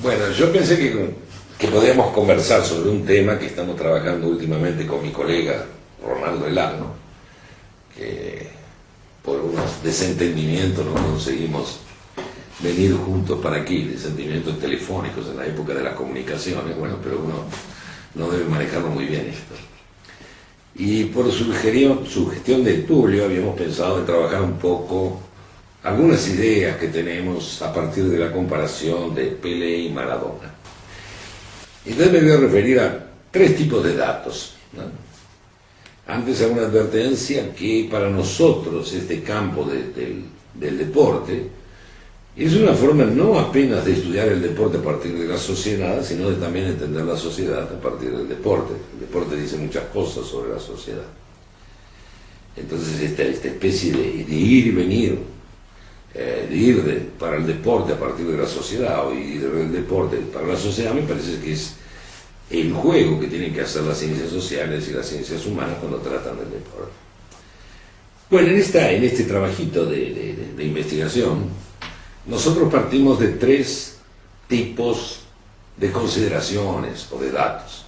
Bueno, yo pensé que podíamos conversar sobre un tema que estamos trabajando últimamente con mi colega Ronaldo Elano, que por unos desentendimientos no conseguimos venir juntos para aquí, desentendimientos telefónicos en la época de las comunicaciones, bueno, pero uno no debe manejarlo muy bien esto. Y por sugestión de Tulio habíamos pensado en trabajar un poco algunas ideas que tenemos a partir de la comparación de Pelé y Maradona. Entonces me voy a referir a tres tipos de datos, ¿no? Antes hago una advertencia que para nosotros este campo del deporte es una forma no apenas de estudiar el deporte a partir de la sociedad, sino de también entender la sociedad a partir del deporte. El deporte dice muchas cosas sobre la sociedad. Entonces esta especie de ir y venir, para el deporte a partir de la sociedad o ir del deporte para la sociedad, me parece que es el juego que tienen que hacer las ciencias sociales y las ciencias humanas cuando tratan del deporte. Bueno, en este trabajito de investigación, nosotros partimos de tres tipos de consideraciones o de datos.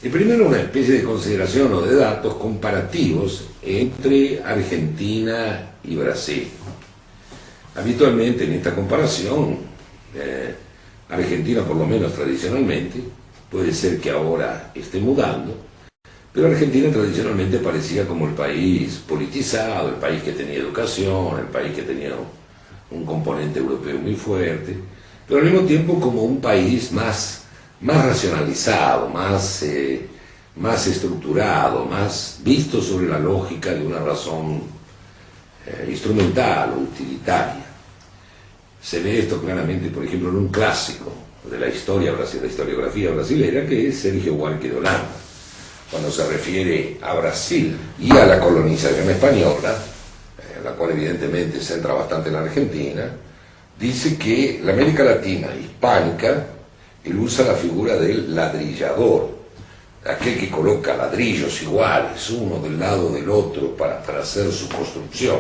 El primero, una especie de consideración o de datos comparativos entre Argentina y Brasil. Habitualmente en esta comparación, Argentina, por lo menos tradicionalmente, puede ser que ahora esté mudando, pero Argentina tradicionalmente parecía como el país politizado, el país que tenía educación, el país que tenía un componente europeo muy fuerte, pero al mismo tiempo como un país más racionalizado, más estructurado, más visto sobre la lógica de una razón instrumental o utilitaria. Se ve esto claramente, por ejemplo, en un clásico de la historiografía brasilera, que es Sergio Buarque de Holanda, cuando se refiere a Brasil y a la colonización española, la cual evidentemente centra bastante en la Argentina. Dice que la América Latina hispánica, él usa la figura del ladrillador, aquel que coloca ladrillos iguales, uno del lado del otro, para hacer su construcción.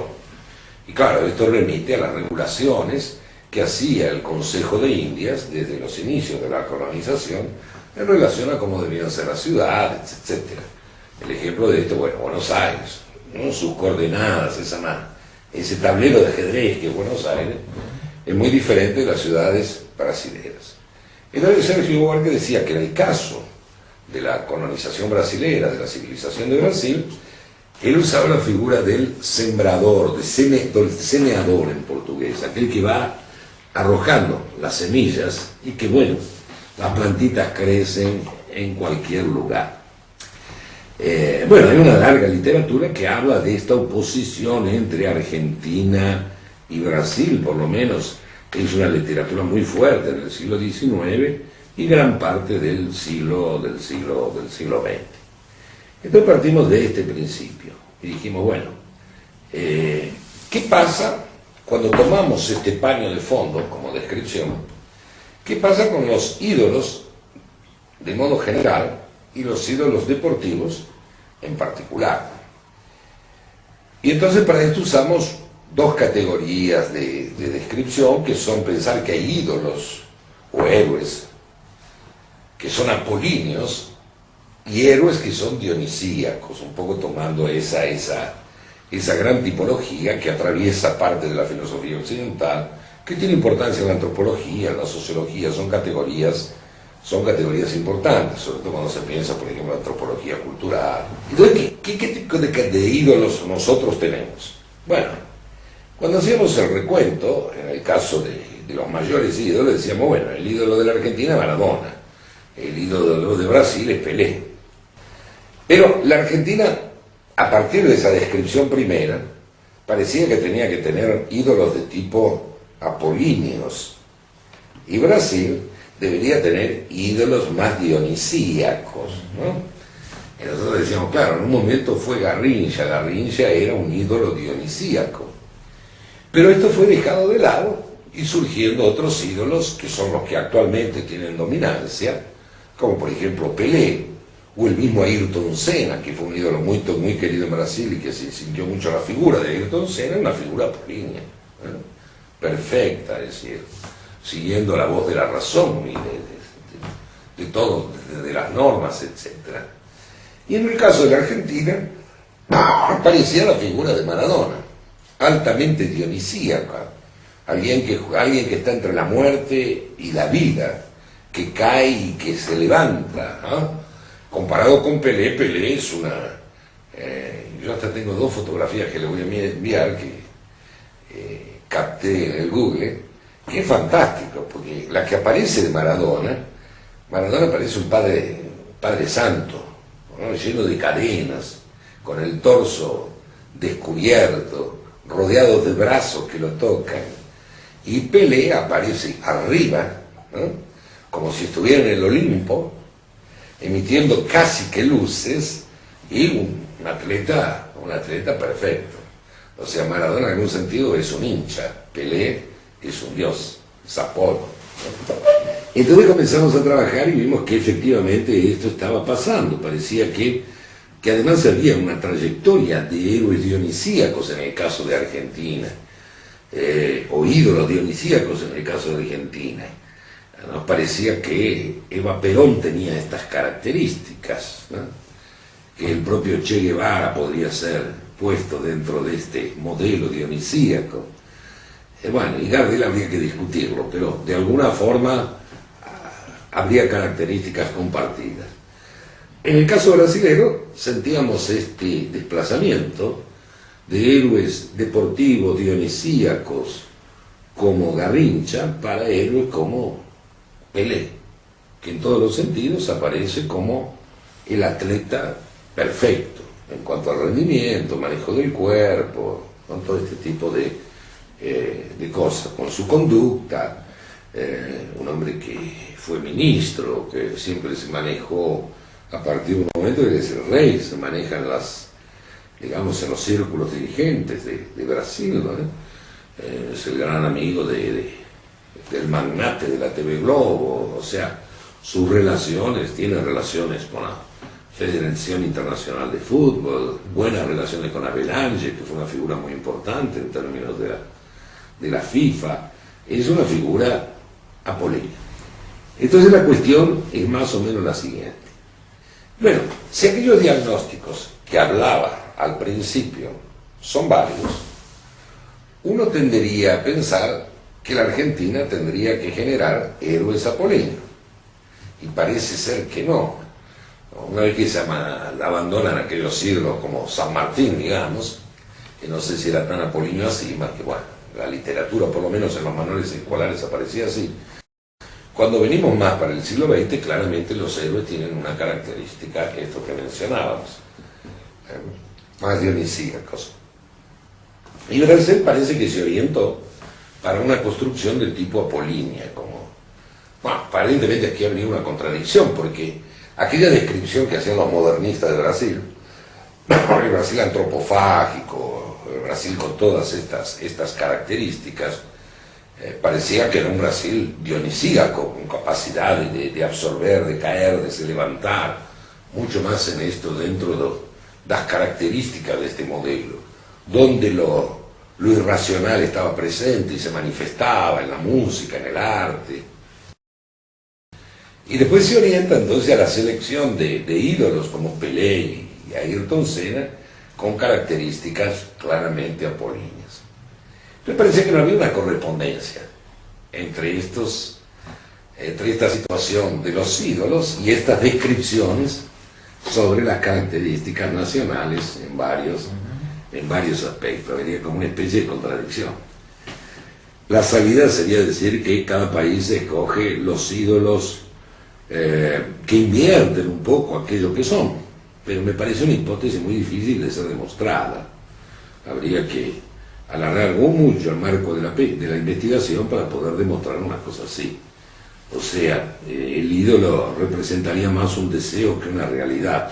Y claro, esto remite a las regulaciones que hacía el Consejo de Indias desde los inicios de la colonización en relación a cómo debían ser las ciudades, etc. El ejemplo de esto, bueno, Buenos Aires, ¿no? Sus coordenadas, ese tablero de ajedrez que es Buenos Aires, es muy diferente de las ciudades brasileras. Entonces Sergio Buarque decía que en el caso de la colonización brasilera, de la civilización de Brasil, él usaba la figura del sembrador, del semeador en portugués, aquel que va arrojando las semillas y que, bueno, las plantitas crecen en cualquier lugar. Bueno, hay una larga literatura que habla de esta oposición entre Argentina y Brasil, por lo menos es una literatura muy fuerte en el siglo XIX y gran parte del siglo XX. Entonces partimos de este principio y dijimos, bueno, ¿qué pasa cuando tomamos este paño de fondo como descripción? ¿Qué pasa con los ídolos de modo general y los ídolos deportivos en particular? Y entonces para esto usamos dos categorías de descripción, que son pensar que hay ídolos o héroes que son apolíneos y héroes que son dionisíacos, un poco tomando esa gran tipología que atraviesa parte de la filosofía occidental, que tiene importancia en la antropología, en la sociología. Son categorías importantes, sobre todo cuando se piensa, por ejemplo, en la antropología cultural. Entonces, ¿qué tipo de ídolos nosotros tenemos? Bueno, cuando hacíamos el recuento, en el caso de los mayores ídolos, decíamos, bueno, el ídolo de la Argentina es Maradona, el ídolo de Brasil es Pelé. Pero la Argentina, a partir de esa descripción primera, parecía que tenía que tener ídolos de tipo apolíneos, y Brasil debería tener ídolos más dionisíacos, ¿no? Y nosotros decíamos, claro, en un momento fue Garrincha era un ídolo dionisíaco, pero esto fue dejado de lado y surgiendo otros ídolos que son los que actualmente tienen dominancia, como por ejemplo Pelé, o el mismo Ayrton Senna, que fue un ídolo muy querido en Brasil y que se sintió mucho la figura de Ayrton Senna, una figura apolínea, ¿eh? Perfecta, es decir, siguiendo la voz de la razón y de todo, de las normas, etc. Y en el caso de la Argentina, aparecía la figura de Maradona, altamente dionisíaca, alguien que está entre la muerte y la vida, que cae y que se levanta, ¿no? Comparado con Pelé, Pelé es una... yo hasta tengo 2 fotografías que le voy a enviar, que capté en el Google, que es fantástico, porque la que aparece de Maradona parece un padre santo, ¿no? Lleno de cadenas, con el torso descubierto, rodeado de brazos que lo tocan, y Pelé aparece arriba, ¿no? Como si estuviera en el Olimpo, emitiendo casi que luces, y un atleta perfecto. O sea, Maradona en algún sentido es un hincha, Pelé es un dios, es Apolo, ¿no? Entonces comenzamos a trabajar y vimos que efectivamente esto estaba pasando. Parecía que además había una trayectoria de héroes dionisíacos en el caso de Argentina, o ídolos dionisíacos en el caso de Argentina. Nos parecía que Eva Perón tenía estas características, ¿no? Que el propio Che Guevara podría ser puesto dentro de este modelo dionisíaco. Bueno, y Gardel habría que discutirlo, pero de alguna forma habría características compartidas. En el caso brasileño sentíamos este desplazamiento de héroes deportivos dionisíacos como Garrincha para héroes como Pelé, que en todos los sentidos aparece como el atleta perfecto en cuanto al rendimiento, manejo del cuerpo, con todo este tipo de cosas, con su conducta, un hombre que fue ministro, que siempre se manejó a partir de un momento que es el rey, se maneja en en los círculos dirigentes de Brasil, ¿no? Es el gran amigo del magnate de la TV Globo, o sea, tiene relaciones con la Federación Internacional de Fútbol, buenas relaciones con Abel Ángel, que fue una figura muy importante en términos de la FIFA, es una figura apolínea. Entonces la cuestión es más o menos la siguiente. Bueno, si aquellos diagnósticos que hablaba al principio son válidos, uno tendería a pensar que la Argentina tendría que generar héroes apolíneos, y parece ser que no. Una vez que se abandonan aquellos ídolos como San Martín, digamos, que no sé si era tan apolíneo así, más que bueno, la literatura, por lo menos en los manuales escolares, aparecía así. Cuando venimos más para el siglo XX, claramente los héroes tienen una característica, esto que mencionábamos, más dionisíacos. Y Brasil parece que se orientó para una construcción del tipo apolínea, bueno, aparentemente aquí ha venido una contradicción, porque aquella descripción que hacían los modernistas de Brasil, el Brasil antropofágico, el Brasil con todas estas características, parecía que era un Brasil dionisíaco, con capacidad de absorber, de caer, de se levantar, mucho más en esto dentro de las características de este modelo, donde lo irracional estaba presente y se manifestaba en la música, en el arte. Y después se orienta entonces a la selección de ídolos como Pelé y Ayrton Senna, con características claramente apolíneas. Me parecía que no había una correspondencia entre esta situación de los ídolos y estas descripciones sobre las características nacionales en varios aspectos. Venía como una especie de contradicción. La salida sería decir que cada país escoge los ídolos que invierten un poco aquello que son, pero me parece una hipótesis muy difícil de ser demostrada. Habría que alargar mucho el marco de la investigación para poder demostrar una cosa así. O sea, el ídolo representaría más un deseo que una realidad.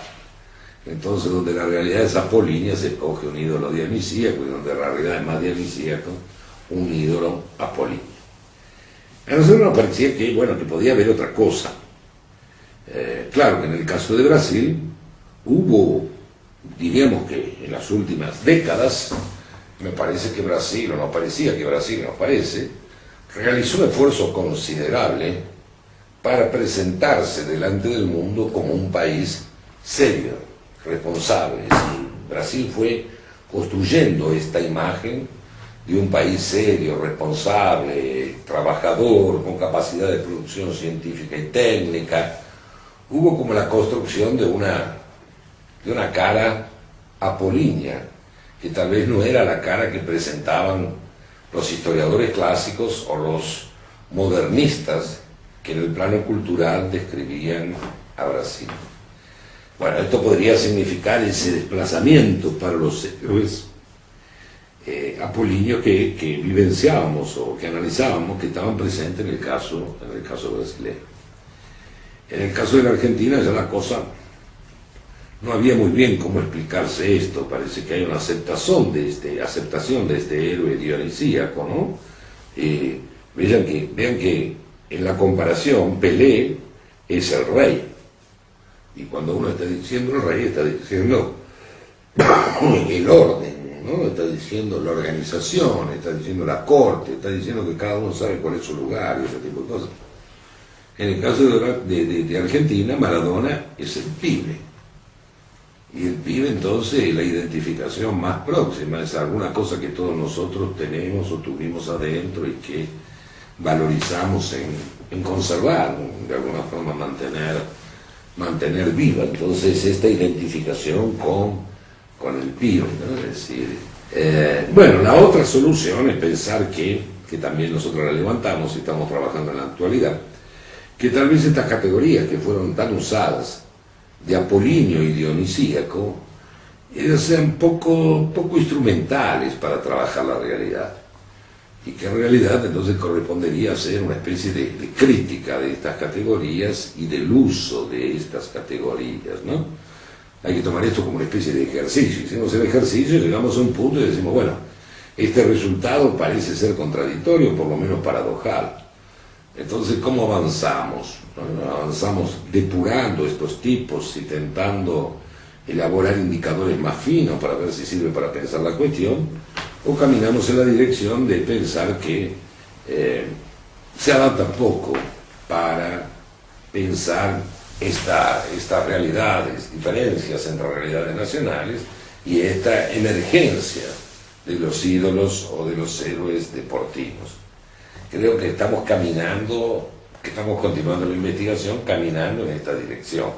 Entonces, donde la realidad es apolínea, se escoge un ídolo dionisíaco, y donde la realidad es más dionisíaco, un ídolo apolíneo. A nosotros nos parecía que podía haber otra cosa. Claro que en el caso de Brasil hubo, diríamos que en las últimas décadas, me parece que Brasil, o no parecía que Brasil, nos parece, realizó un esfuerzo considerable para presentarse delante del mundo como un país serio, responsable. Brasil fue construyendo esta imagen de un país serio, responsable, trabajador, con capacidad de producción científica y técnica. Hubo como la construcción de una cara apolínea, que tal vez no era la cara que presentaban los historiadores clásicos o los modernistas que en el plano cultural describían a Brasil. Bueno, esto podría significar ese desplazamiento para los héroes apolíneos que vivenciábamos o que analizábamos, que estaban presentes en el caso brasileño. En el caso de la Argentina ya la cosa no había muy bien cómo explicarse esto. Parece que hay una aceptación de este héroe dionisíaco, ¿no? Vean que en la comparación Pelé es el rey, y cuando uno está diciendo el rey está diciendo el orden, ¿no? Está diciendo la organización, está diciendo la corte, está diciendo que cada uno sabe cuál es su lugar y ese tipo de cosas. En el caso de Argentina, Maradona es el pibe, y el pibe entonces la identificación más próxima es alguna cosa que todos nosotros tenemos o tuvimos adentro y que valorizamos en conservar, de alguna forma mantener viva. Entonces esta identificación con el pibe, ¿no? Es decir, bueno, la otra solución es pensar que también nosotros la levantamos y estamos trabajando en la actualidad, que tal vez estas categorías que fueron tan usadas de apolíneo y dionisíaco sean poco instrumentales para trabajar la realidad, y que en realidad entonces correspondería hacer una especie de crítica de estas categorías y del uso de estas categorías, ¿no? Hay que tomar esto como una especie de ejercicio. Hicimos el ejercicio y llegamos a un punto y decimos, bueno, este resultado parece ser contradictorio, por lo menos paradojal. Entonces, ¿cómo avanzamos? Avanzamos depurando estos tipos, intentando elaborar indicadores más finos para ver si sirve para pensar la cuestión, o caminamos en la dirección de pensar que se adapta poco para pensar estas realidades, diferencias entre realidades nacionales y esta emergencia de los ídolos o de los héroes deportivos. Creo que estamos continuando la investigación caminando en esta dirección,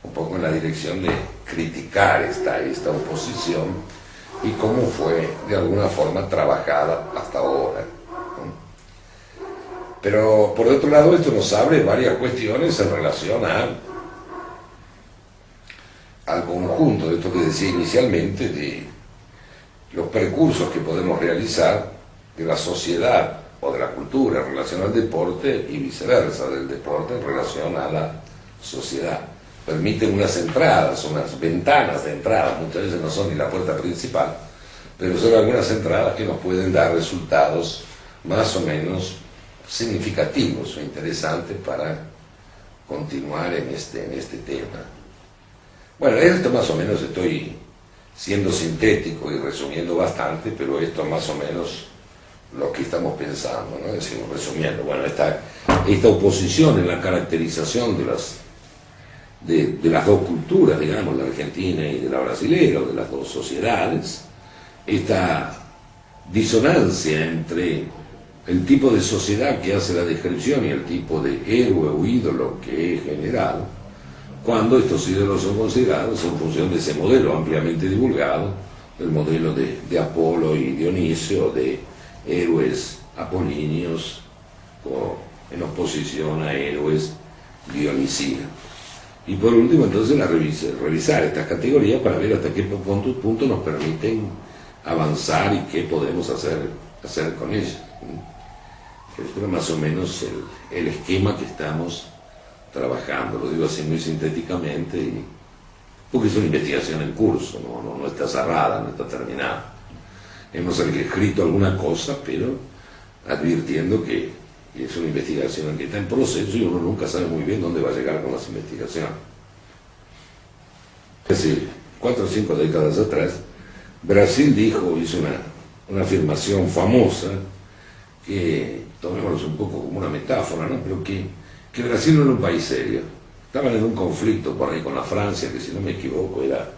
un poco en la dirección de criticar esta oposición y cómo fue de alguna forma trabajada hasta ahora, ¿no? Pero por otro lado esto nos abre varias cuestiones en relación al conjunto de esto que decía inicialmente, de los percursos que podemos realizar de la sociedad o de la cultura en relación al deporte y viceversa, del deporte en relación a la sociedad. Permiten unas entradas, unas ventanas de entrada, muchas veces no son ni la puerta principal, pero son algunas entradas que nos pueden dar resultados más o menos significativos o interesantes para continuar en este tema. Bueno, esto más o menos estoy siendo sintético y resumiendo bastante, pero esto más o menos lo que estamos pensando, ¿no? Es decir, resumiendo, bueno, esta oposición en la caracterización de las dos culturas, digamos, la argentina y de la brasilera, de las dos sociedades, esta disonancia entre el tipo de sociedad que hace la descripción y el tipo de héroe o ídolo que es generado, cuando estos ídolos son considerados en función de ese modelo ampliamente divulgado, el modelo de Apolo y Dionisio, de héroes apolíneos en oposición a héroes dionisíacos. Y por último, entonces, revisar estas categorías para ver hasta qué punto nos permiten avanzar y qué podemos hacer con ellas. Esto es más o menos el esquema que estamos trabajando. Lo digo así muy sintéticamente, porque es una investigación en curso, no está cerrada, no está terminada. Hemos escrito alguna cosa, pero advirtiendo que es una investigación que está en proceso y uno nunca sabe muy bien dónde va a llegar con las investigaciones. Es decir, 4 o 5 décadas atrás, Brasil hizo una afirmación famosa que tomémoslos un poco como una metáfora, ¿no? Pero que Brasil no era un país serio. Estaban en un conflicto por ahí con la Francia, que si no me equivoco era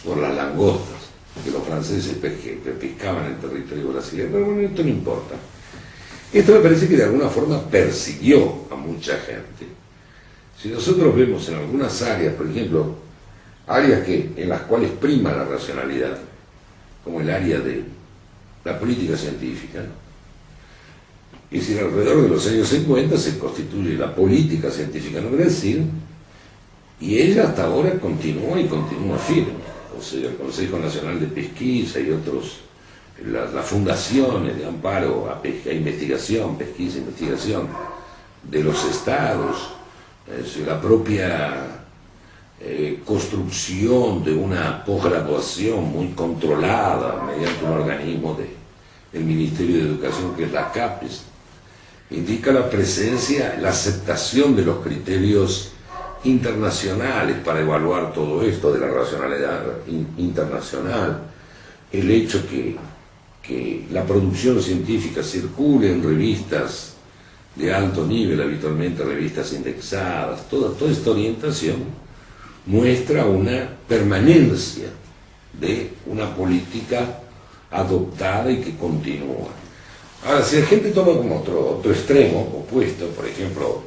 por las langostas, que los franceses pescaban en el territorio brasileño, pero bueno, esto no importa. Esto me parece que de alguna forma persiguió a mucha gente. Si nosotros vemos en algunas áreas, por ejemplo, áreas en las cuales prima la racionalidad, como el área de la política científica, ¿no? Es decir, alrededor de los años 50 se constituye la política científica en Brasil y ella hasta ahora continúa y continúa firme. O sea, el Consejo Nacional de Pesquisa y otros, las fundaciones de amparo a investigación, pesquisa e investigación de los estados, la propia construcción de una posgraduación muy controlada mediante un organismo del Ministerio de Educación que es la CAPES, indica la presencia, la aceptación de los criterios internacionales para evaluar todo esto de la racionalidad internacional, el hecho que la producción científica circule en revistas de alto nivel, habitualmente revistas indexadas, toda esta orientación muestra una permanencia de una política adoptada y que continúa. Ahora, si la gente toma como otro extremo opuesto, por ejemplo,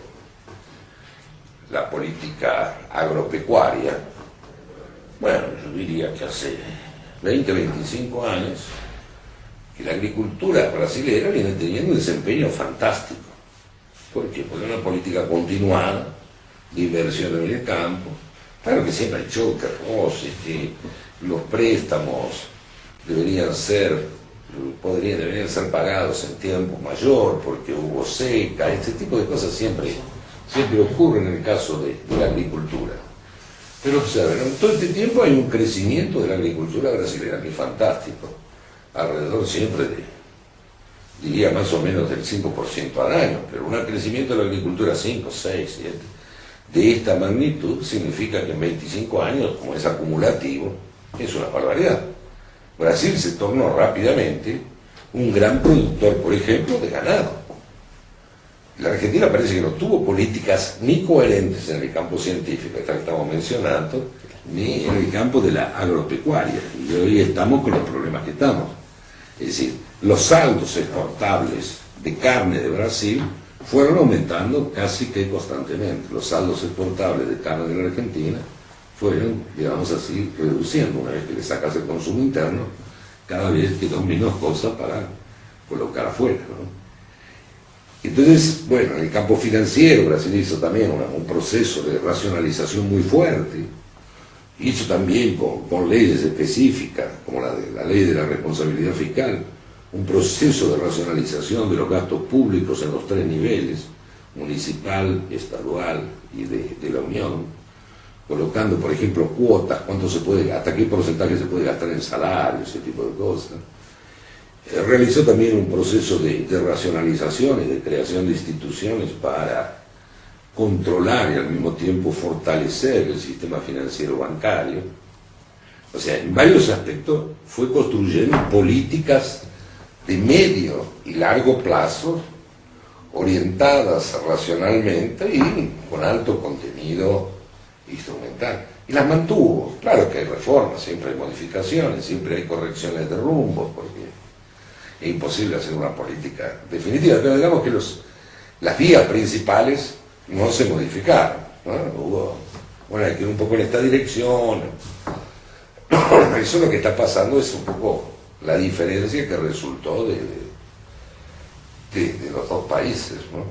la política agropecuaria, bueno, yo diría que hace 20, 25 años que la agricultura brasileña viene teniendo un desempeño fantástico. ¿Por qué? Porque es una política continuada de inversión en el campo. Claro que siempre hay choques, roces, que los préstamos deberían ser pagados en tiempo mayor porque hubo seca, este tipo de cosas siempre ocurren en el caso de la agricultura. Pero observen, en todo este tiempo hay un crecimiento de la agricultura brasileña que es fantástico, alrededor siempre diría más o menos del 5% al año, pero un crecimiento de la agricultura 5, 6, 7, de esta magnitud significa que en 25 años, como es acumulativo, es una barbaridad. Brasil se tornó rápidamente un gran productor, por ejemplo, de ganado. La Argentina parece que no tuvo políticas ni coherentes en el campo científico, esta que estamos mencionando, ni en el campo de la agropecuaria. Y hoy estamos con los problemas que estamos. Es decir, los saldos exportables de carne de Brasil fueron aumentando casi que constantemente. Los saldos exportables de carne de la Argentina fueron, digamos así, reduciendo. Una vez que le sacas el consumo interno, cada vez quedan menos cosas para colocar afuera, ¿no? Entonces, bueno, en el campo financiero Brasil hizo también un proceso de racionalización muy fuerte, hizo también con leyes específicas, como la ley de la responsabilidad fiscal, un proceso de racionalización de los gastos públicos en los 3 niveles, municipal, estadual y de la Unión, colocando, por ejemplo, cuotas, hasta qué porcentaje se puede gastar en salarios, ese tipo de cosas. Realizó también un proceso de racionalización y de creación de instituciones para controlar y al mismo tiempo fortalecer el sistema financiero bancario. O sea, en varios aspectos fue construyendo políticas de medio y largo plazo orientadas racionalmente y con alto contenido instrumental. Y las mantuvo. Claro que hay reformas, siempre hay modificaciones, siempre hay correcciones de rumbo, porque es imposible hacer una política definitiva, pero digamos que las vías principales no se modificaron, ¿no? Hay que ir un poco en esta dirección. Eso lo que está pasando es un poco la diferencia que resultó de los dos países, ¿no?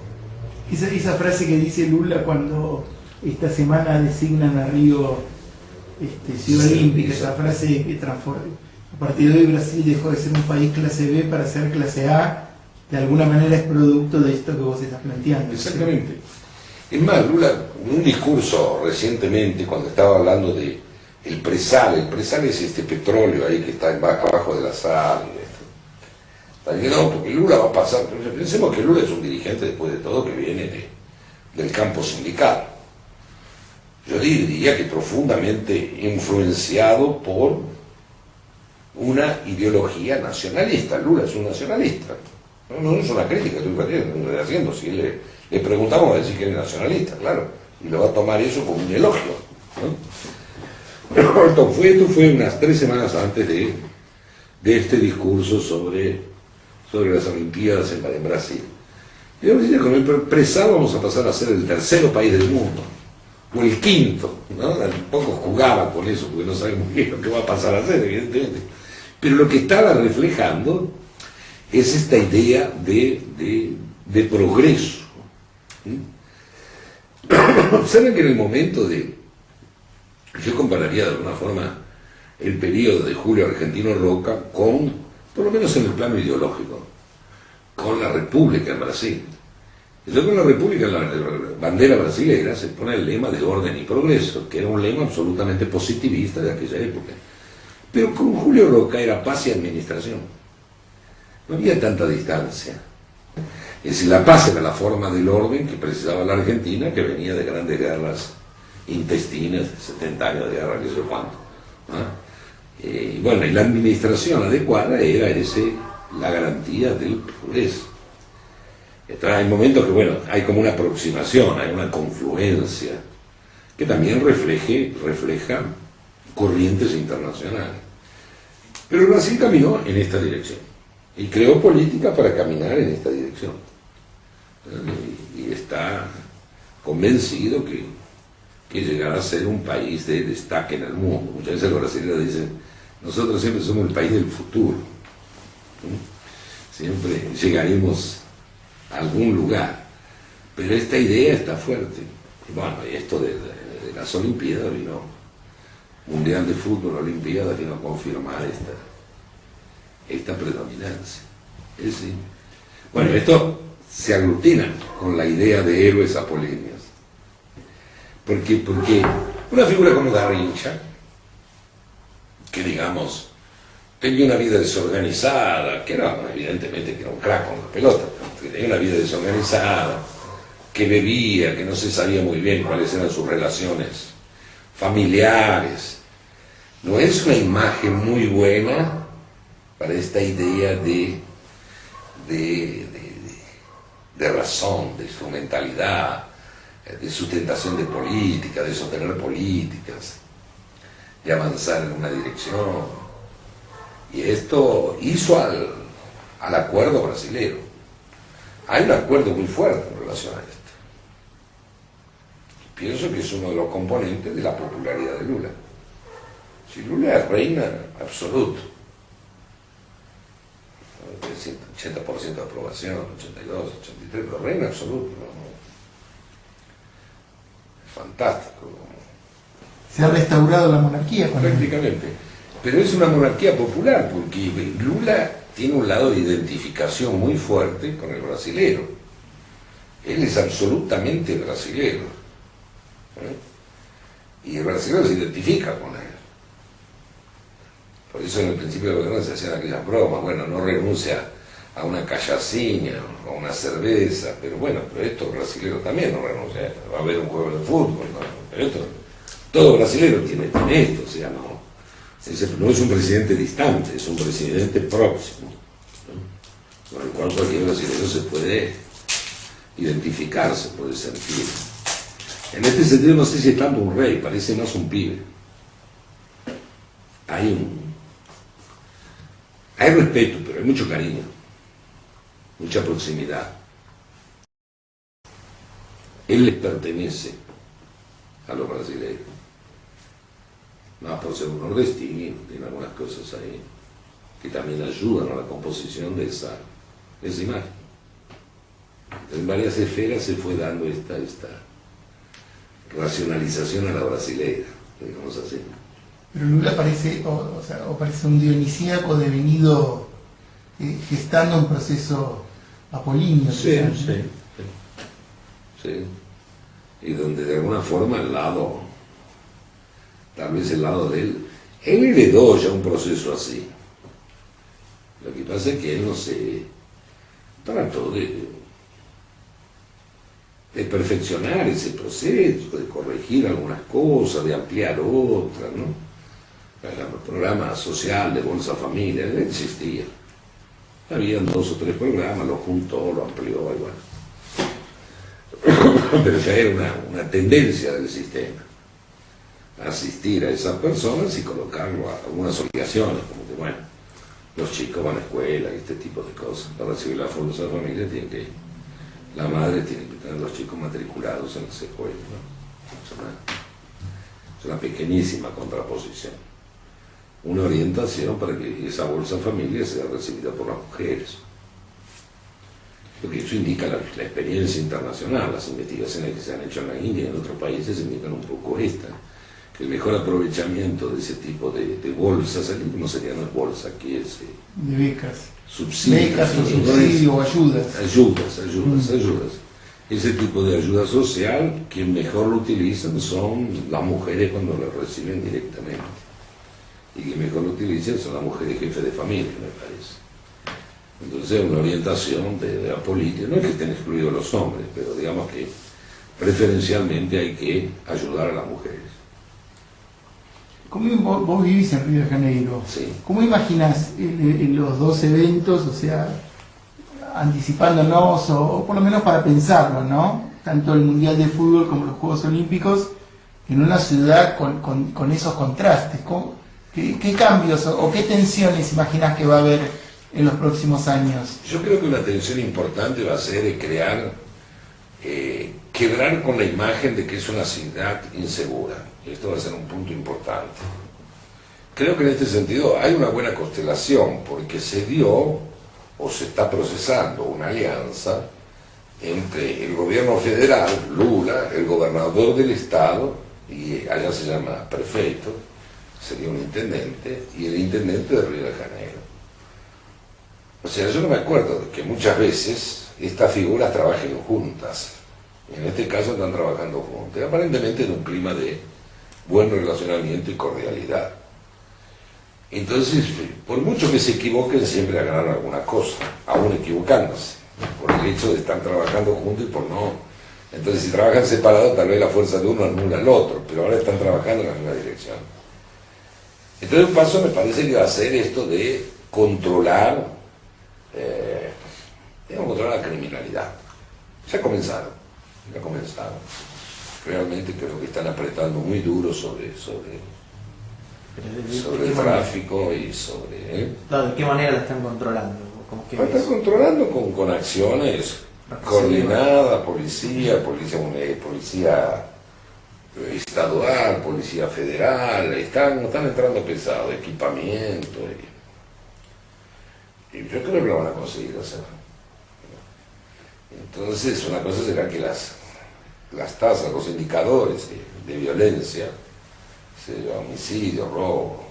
Esa frase que dice Lula cuando esta semana designan a Río Ciudad Olímpica, esa frase que transforma. A partir de hoy Brasil dejó de ser un país clase B para ser clase A, de alguna manera es producto de esto que vos estás planteando. Exactamente. Es más, Lula, en un discurso recientemente, cuando estaba hablando de el presal es este petróleo ahí que está abajo de la sal, no, porque Lula va a pasar, pensemos que Lula es un dirigente después de todo que viene del campo sindical. Yo diría que profundamente influenciado por una ideología nacionalista. Lula es un nacionalista. No, no es una crítica, estoy haciendo. Si le preguntamos, va a decir que es nacionalista, claro, y lo va a tomar eso como un elogio, ¿no? Pero esto fue unas 3 semanas antes de este discurso sobre las Olimpiadas en Brasil. Y yo decía, con el presado vamos a pasar a ser el 3.º país del mundo, o el 5.º, ¿no? Pocos jugaban con eso, porque no sabemos qué es lo que va a pasar a ser, evidentemente. Pero lo que estaba reflejando es esta idea de progreso. Observen que en el momento yo compararía de alguna forma el periodo de Julio Argentino Roca con, por lo menos en el plano ideológico, con la República en Brasil. Entonces, con la República, en la bandera brasileña se pone el lema de orden y progreso, que era un lema absolutamente positivista de aquella época. Pero con Julio Roca era paz y administración. No había tanta distancia. Es decir, la paz era la forma del orden que precisaba la Argentina, que venía de grandes guerras intestinas, 70 años de guerra, que sé cuánto. Y bueno, y la administración adecuada era la garantía del progreso. Entonces, hay momentos que, bueno, hay como una aproximación, hay una confluencia, que también refleja corrientes internacionales. Pero Brasil caminó en esta dirección y creó política para caminar en esta dirección. Y está convencido que llegará a ser un país de destaque en el mundo. Muchas veces los brasileños dicen, nosotros siempre somos el país del futuro. Siempre llegaremos a algún lugar. Pero esta idea está fuerte. Y bueno, y esto de las Olimpiadas vino, Mundial de Fútbol, Olimpiadas, vino a confirmar esta predominancia. Es decir, bueno, esto se aglutina con la idea de héroes apolíneos. Porque una figura como Garrincha, que digamos, tenía una vida desorganizada, que era evidentemente que era un crack con la pelota, que tenía una vida desorganizada, que bebía, que no se sabía muy bien cuáles eran sus relaciones familiares, no es una imagen muy buena para esta idea de razón, de instrumentalidad, de sustentación de política, de sostener políticas, de avanzar en una dirección. Y esto hizo al acuerdo brasilero. Hay un acuerdo muy fuerte en relación a esto. Pienso que es uno de los componentes de la popularidad de Lula. Si Lula es reina absoluto, 80% de aprobación, 82, 83, pero reina absoluto, ¿no? Fantástico. Se ha restaurado la monarquía prácticamente. Pero es una monarquía popular, porque Lula tiene un lado de identificación muy fuerte con el brasilero. Él es absolutamente brasilero. Y el brasilero se identifica con él. Por eso en el principio del gobierno se hacían aquellas bromas, bueno, no renuncia a una callacinha o a una cerveza, pero bueno, pero esto brasilero también no renuncia, va a haber un juego de fútbol, ¿no? Pero esto, todo brasilero tiene esto, o sea, no es un presidente distante, es un presidente próximo, ¿no? Con el cual cualquier brasileño se puede identificar, se puede sentir. En este sentido no sé si es tanto un rey, parece más un pibe. Hay respeto, pero hay mucho cariño, mucha proximidad. Él les pertenece a los brasileños. Más por ser un nordestino, tiene algunas cosas ahí que también ayudan a la composición de esa imagen. En varias esferas se fue dando esta racionalización a la brasileña, digamos así. Pero Lula parece, parece un dionisíaco devenido, gestando un proceso apolíneo. Sí. Y donde de alguna forma tal vez el lado de él heredó ya un proceso así. Lo que pasa es que él no se trató de perfeccionar ese proceso, de corregir algunas cosas, de ampliar otras, ¿no? El programa social de Bolsa Familia existía. Habían 2 o 3 programas, lo juntó, lo amplió, y bueno. Pero ya era una tendencia del sistema, asistir a esas personas y colocarlo a algunas obligaciones, como que bueno, los chicos van a escuela y este tipo de cosas. Para recibir la Bolsa de Familia la madre tiene que tener a los chicos matriculados en las escuelas, ¿no? Es una pequeñísima contraposición. Una orientación para que esa Bolsa Familia sea recibida por las mujeres. Porque eso indica la experiencia internacional, las investigaciones que se han hecho en la India y en otros países indican un poco esta, que el mejor aprovechamiento de ese tipo de bolsas, aquí no sería, no es bolsa, aquí es de becas. Subsidios. Becas o subsidio o ayudas. Ayudas. Ese tipo de ayuda social, quien mejor lo utilizan son las mujeres cuando lo reciben directamente. Y quien mejor lo utilizan son las mujeres jefes de familia, me parece. Entonces, una orientación de la política, no es que estén excluidos los hombres, pero digamos que preferencialmente hay que ayudar a las mujeres. Vos vivís en Río de Janeiro. Sí. ¿Cómo imaginás los 2 eventos, o sea, anticipándonos, o por lo menos para pensarlo, ¿no? Tanto el Mundial de Fútbol como los Juegos Olímpicos, en una ciudad con esos contrastes? ¿Qué cambios o qué tensiones imaginás que va a haber en los próximos años? Yo creo que una tensión importante va a ser quebrar con la imagen de que es una ciudad insegura. Esto va a ser un punto importante. Creo que en este sentido hay una buena constelación, porque se dio o se está procesando una alianza entre el gobierno federal, Lula, el gobernador del estado, y allá se llama prefeito, sería un intendente, y el intendente de Río de Janeiro. O sea, yo no me acuerdo de que muchas veces estas figuras trabajen juntas. En este caso están trabajando juntas, aparentemente en un clima de buen relacionamiento y cordialidad. Entonces, por mucho que se equivoquen, siempre agarran alguna cosa, aún equivocándose, por el hecho de estar trabajando juntos y por no. Entonces, si trabajan separados, tal vez la fuerza de uno anula al otro, pero ahora están trabajando en la misma dirección. Entonces, un paso me parece que va a ser esto de controlar la criminalidad. Ya comenzaron. Realmente creo que están apretando muy duro sobre el tráfico y sobre... ¿De qué manera la están controlando? La están controlando con acciones coordinadas, policía estadual, policía federal, están entrando pesados, equipamiento, y yo creo que lo van a conseguir hacer. Entonces, una cosa será que las tasas, los indicadores de violencia, homicidio, robo,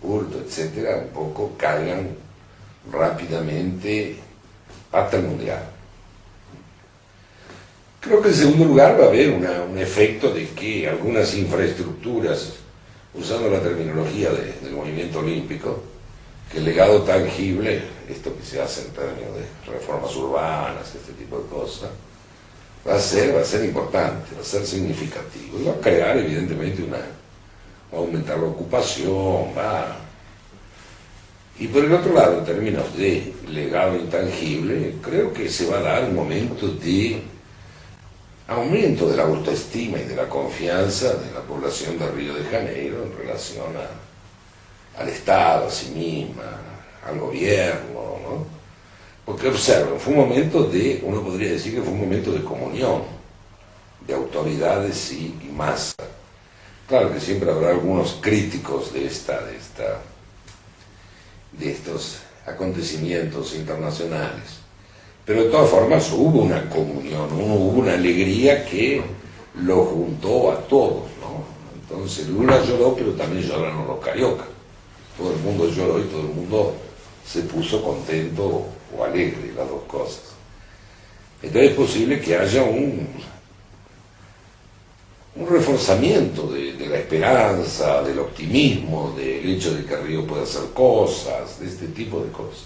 hurto, etcétera, un poco caigan rápidamente hasta el mundial. Creo que en segundo lugar va a haber un efecto de que algunas infraestructuras, usando la terminología del movimiento olímpico, que el legado tangible, esto que se hace en términos de reformas urbanas, este tipo de cosas, va a ser importante, va a ser significativo, y va a crear evidentemente va a aumentar la ocupación, y por el otro lado, en términos de legado intangible, creo que se va a dar un momento de aumento de la autoestima y de la confianza de la población de Río de Janeiro en relación al Estado, a sí misma, al gobierno, ¿no? Porque observen, fue un momento uno podría decir que fue un momento de comunión, de autoridades y masa. Claro que siempre habrá algunos críticos de estos acontecimientos internacionales, pero de todas formas hubo una comunión, hubo una alegría que lo juntó a todos, ¿no? Entonces Lula lloró, pero también lloraron los cariocas. Todo el mundo lloró y todo el mundo se puso contento o alegre, las dos cosas. Entonces es posible que haya un reforzamiento de la esperanza, del optimismo, del hecho de que Río puede hacer cosas, de este tipo de cosas,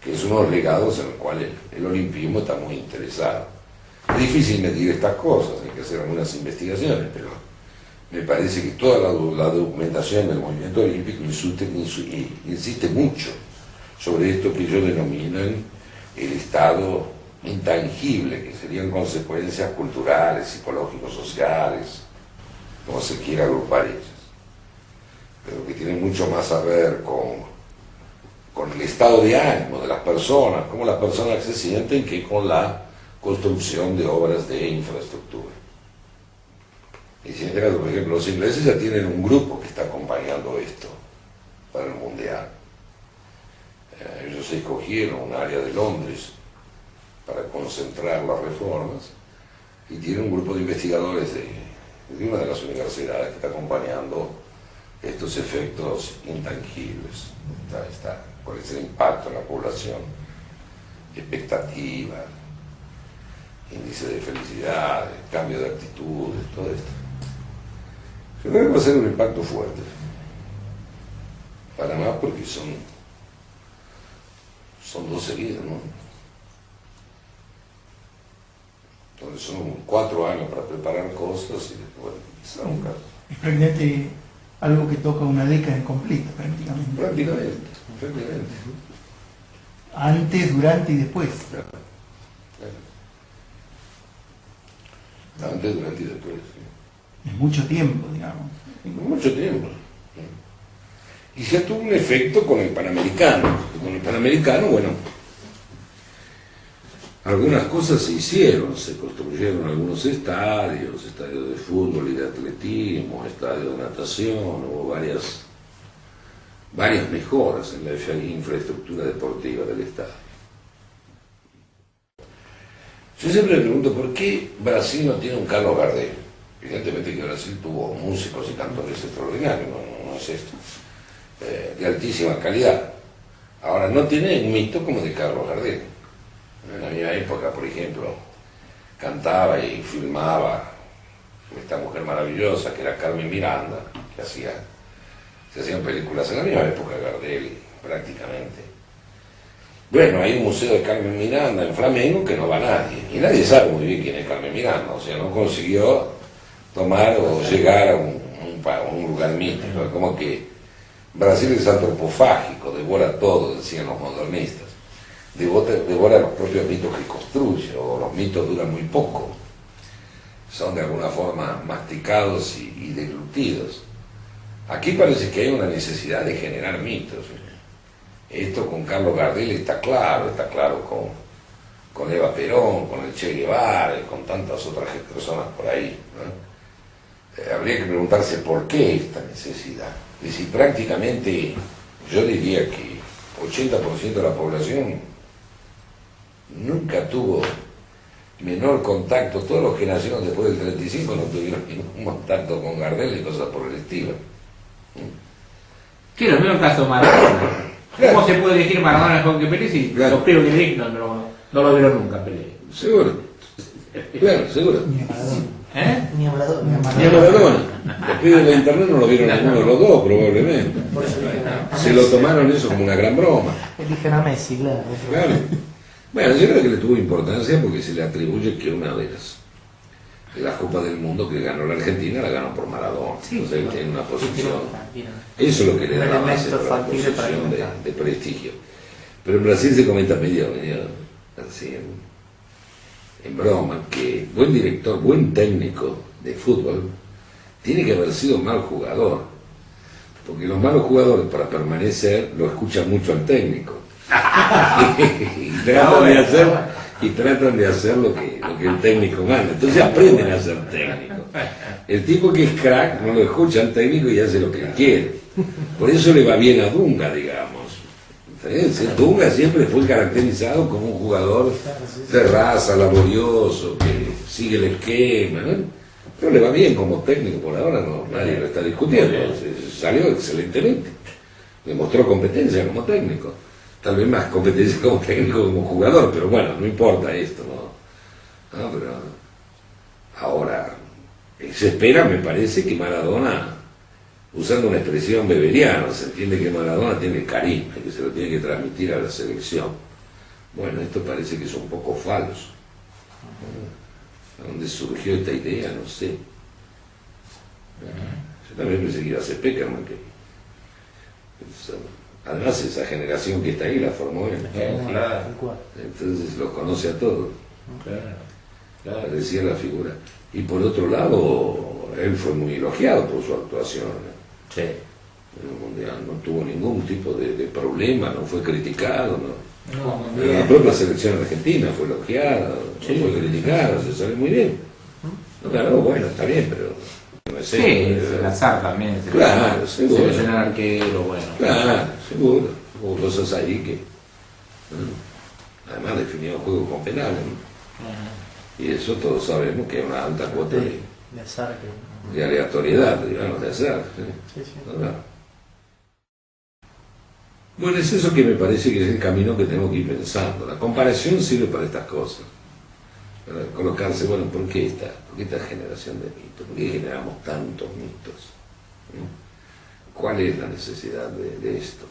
que es uno de los legados en los cuales el olimpismo está muy interesado. Es difícil medir estas cosas, hay que hacer algunas investigaciones, pero me parece que toda la documentación del movimiento olímpico insiste mucho sobre esto que ellos denominan el estado intangible, que serían consecuencias culturales, psicológicos, sociales, como se quiera agrupar ellas, pero que tienen mucho más a ver con el estado de ánimo de las personas, cómo las personas se sienten, que con la construcción de obras de infraestructura. Y si en este caso, por ejemplo, los ingleses ya tienen un grupo que está acompañando esto para el Mundial. Ellos escogieron un área de Londres para concentrar las reformas y tienen un grupo de investigadores de una de las universidades que está acompañando estos efectos intangibles. ¿Cuál es el impacto en la población? Expectativa, índice de felicidad, cambio de actitudes, todo esto. Yo creo que va a ser un impacto fuerte. Para más porque son 2 seguidos, ¿no? Entonces son 4 años para preparar cosas y después será un caso. Es prácticamente algo que toca una década en completa, prácticamente. Prácticamente. Antes, durante y después. Claro. Antes, durante y después, sí. Es mucho tiempo, digamos. Mucho tiempo. Y se tuvo un efecto con el Panamericano. Con el Panamericano, bueno, algunas cosas se hicieron, se construyeron algunos estadios de fútbol y de atletismo, estadios de natación, hubo varias mejoras en la infraestructura deportiva del estadio. Yo siempre me pregunto por qué Brasil no tiene un Carlos Gardel. Evidentemente que Brasil tuvo músicos y cantores extraordinarios, no es esto, de altísima calidad. Ahora, no tiene un mito como de Carlos Gardel. En la misma época, por ejemplo, cantaba y filmaba esta mujer maravillosa que era Carmen Miranda, que se hacían películas en la misma época Gardel, prácticamente. Bueno, hay un museo de Carmen Miranda en Flamengo que no va nadie, y nadie sabe muy bien quién es Carmen Miranda, o sea, no consiguió tomar o llegar a un lugar mítico. Como que Brasil es antropofágico, devora todo, decían los modernistas. Devora los propios mitos que construye, o los mitos duran muy poco, son de alguna forma masticados y deglutidos. Aquí parece que hay una necesidad de generar mitos. Esto con Carlos Gardel está claro con Eva Perón, con el Che Guevara y con tantas otras personas por ahí, ¿no? Habría que preguntarse por qué esta necesidad. Y si prácticamente, yo diría que 80% de la población nunca tuvo menor contacto, todos los que nacieron después del 35 no tuvieron ningún contacto con Gardel y cosas por el estilo. Sí, lo mismo caso de Maradona. Claro. ¿Cómo se puede elegir Maradona mejor que Pelé si Claro. los pibes que elegí no lo vieron nunca Pelé? Seguro. Claro, seguro. Ni a Maradona. ¿Eh? Ni a Maradona. Ni a Y a Maradona. Maradona. Los pibes de internet no lo vieron ninguno de los dos, probablemente. Por eso eligen a Se Messi. lo tomaron eso como una gran broma. Eligen a Messi, claro. Claro. Bueno, yo creo que le tuvo importancia porque se le atribuye que una de las Copas del Mundo que ganó la Argentina la ganó por Maradona. Sí, Entonces él sí, tiene una Sí, posición. tiene- Eso es lo que le Un da la base elemento para la factible para posición comentar. de prestigio. Pero en Brasil se comenta medio así en broma que buen director, buen técnico de fútbol tiene que haber sido mal jugador, porque los malos jugadores para permanecer lo escuchan mucho al técnico y tratan de hacer lo que el técnico manda, entonces aprenden a ser técnicos. El tipo que es crack no lo escucha al técnico y hace lo que él quiere, por eso le va bien a Dunga, digamos. Dunga siempre fue caracterizado como un jugador de raza, laborioso, que sigue el esquema, ¿no? Pero le va bien como técnico, por ahora nadie lo está discutiendo, salió excelentemente, demostró competencia como técnico, tal vez más competencia como técnico que como jugador, pero bueno, no importa esto, ¿no? No, pero ahora se espera, me parece, que Maradona, usando una expresión beberiana, se entiende que Maradona tiene carisma y que se lo tiene que transmitir a la selección. Bueno, esto parece que es un poco falso. ¿De dónde surgió esta idea? No sé. Yo también pensé que iba a ser Peckerman, que Además, esa generación que está ahí la formó él. Claro, Tal cual. Entonces los conoce a todos. claro. Parecía la figura. Y por otro lado, él fue muy elogiado por su actuación Sí. en el Mundial. No tuvo ningún tipo de problema, no fue criticado. ¿No? La propia selección argentina fue elogiada, no Sí. fue criticada, se sale muy bien. No ganó, bueno, está bien, pero no es Sí, eso. el azar también. Claro, seguro. Seleccionar arquero, bueno. Claro, seguro. Hubo cosas ahí que... Además definió el juego con penales, ¿no? Ajá. Y eso todos sabemos que es una alta cuota De azar que. de aleatoriedad, digamos, de azar. Sí, sí. ¿Verdad? Bueno, es eso que me parece que es el camino que tenemos que ir pensando. La comparación sirve para estas cosas. Para colocarse, bueno, ¿por qué esta generación de mitos? ¿Por qué generamos tantos mitos? ¿No? ¿Cuál es la necesidad de esto?